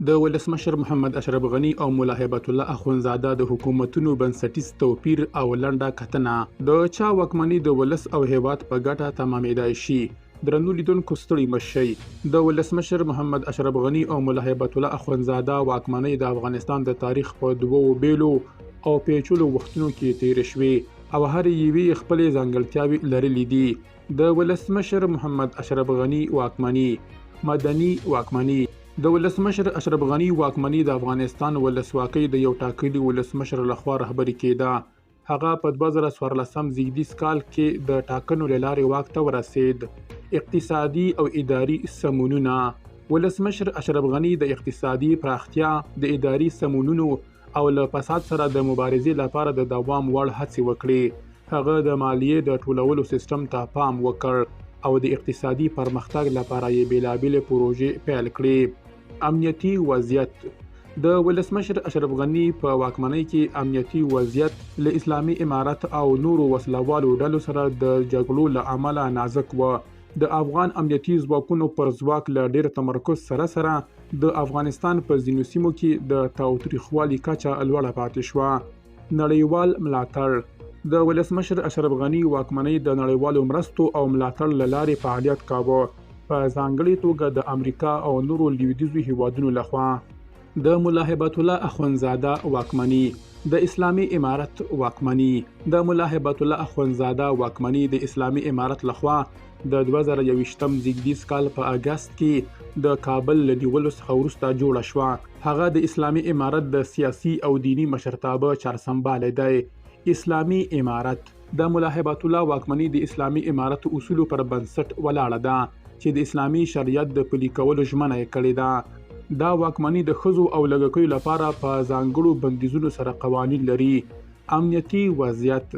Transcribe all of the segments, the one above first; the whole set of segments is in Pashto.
د ولسمشر محمد اشرف غنی او ملا هیبت الله اخونزاده د حکومتونو بنسټیز توپیر او لنډه کتنه د چا واکمني د ولس او هیواد په ګټه تمامېدای شي. درنو لیدونکو ستړي مشئ. د ولسمشر محمد اشرف غنی او ملا هیبت الله اخونزاده واکمنۍ د افغانستان د تاریخ په دوو بیلو او پیچلو وختونو کې تیر شوې او هر یوې خپلې ځانګړتیاوې لرلې دي. د ولسمشر محمد اشرف غنی واکمني مدني واکمني. د ولسمشر اشرف غنی واکمني د افغانستان ولسواکۍ د یو ټاکلي ولسمشر لخوا رهبري کېده. هغه په 2014 زیږدیز کال کې د ټاکنو له لارې واک ته ورسېد. اقتصادي او اداري سمونونه. ولسمشر اشرف غنی د اقتصادي پراختیا، د اداري سمونونو او له فساد سره د مبارزې لپاره د دوام وړ هڅې وکړې. هغه د مالیې د ټولولو سیستم ته پام وکړ او د اقتصادي پرمختګ لپاره یې بیلابېلې پروژې پیل کړې. امنیتي وضعیت. د ولسمشر اشرف غنی په واکمنۍ کې امنیتي وضعیت له اسلامي امارت او نورو وسلوالو ډلو سره د جګړو له امله نازک و. د افغان امنیتي ځواکونو پر ځواک له ډېر تمرکز سره د افغانستان په ځینو سیمو کې د تاوتریخوالي کچه لوړه پاتې شوه. نړیوال ملاتړ. د ولسمشر اشرف غنی واکمنۍ د نړیوالو مرستو او ملاتړ له لارې فعالیت کاوه، په ځانګړې توګه د امریکا او نورو لویدیځو هیوادونو لخوا. د ملا هیبت الله اخونزاده واکمني. د اسلامي امارت واکمني. د ملا هیبت الله اخونزاده واکمني د اسلامي امارت لخوا د 2021 زیږدیز کال په اگست کې د کابل له نیولو څخه وروسته جوړه شوه. هغه د اسلامي امارت د سیاسي او دینی مشرتابه چارسمبالی دی. اسلامي امارت. د ملا هیبت الله واکمني د اسلامي امارت اصولو پر بنسټ ولاړه ده چې د اسلامي شریعت د پلي کولو ژمنه یې کړې ده. دا واکمني د ښځو او لږکیو لپاره په ځانګړو بندیزونو سره قوانین لري. امنیتي وضعیت.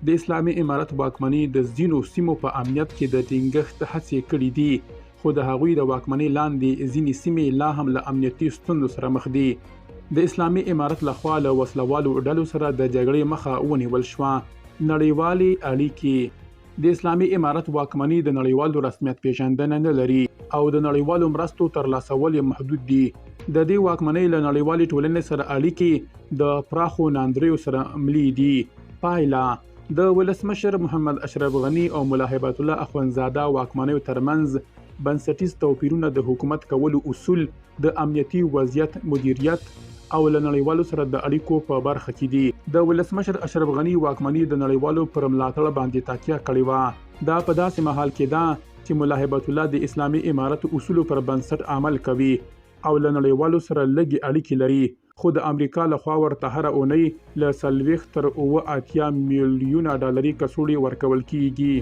د اسلامي امارت واکمني د ځینو سیمو په امنیت کې د ټینګښت هڅې کړې دي، خو د هغوی د واکمنۍ لاندې ځینې سیمې لا هم له امنیتي ستونزو سره مخ دي. د اسلامي امارت لخوا له وسلوالو ډلو سره د جګړې مخه ونیول شوه. نړیوالې اړیکې. د اسلامي امارت واکمني د نړیوالو رسمیت پیژندنه نه لري او د نړیوالو مرستو ترلاسول یې محدود دي. د دې واکمنۍ له نړیوالې ټولنې سره اړیکې د پراخو ناندریو سره ملي دي. پایله. د ولسمشر محمد اشرف غنی او ملا هیبت الله اخونزاده واکمنیو ترمنځ بنسټیز توپیرونه د حکومت کولو اصول، د امنیتي وضعیت مدیریت او له نړیوالو سره د اړیکو په برخه کې دي. د ولسمشر اشرف غنی واکمني د نړیوالو پر ملاتړ باندې تکیه کړې وه. دا په داسې مهال کې ده چې ملا هیبت الله د اسلامي امارت اصولو پر بنسټ عمل کوي او له نړیوالو سره لږې اړیکې لري، خو د امریکا لخوا ورته هره اونۍ له 40 تر 80 میلیونه ډالري کڅوړې ورکول کیږي.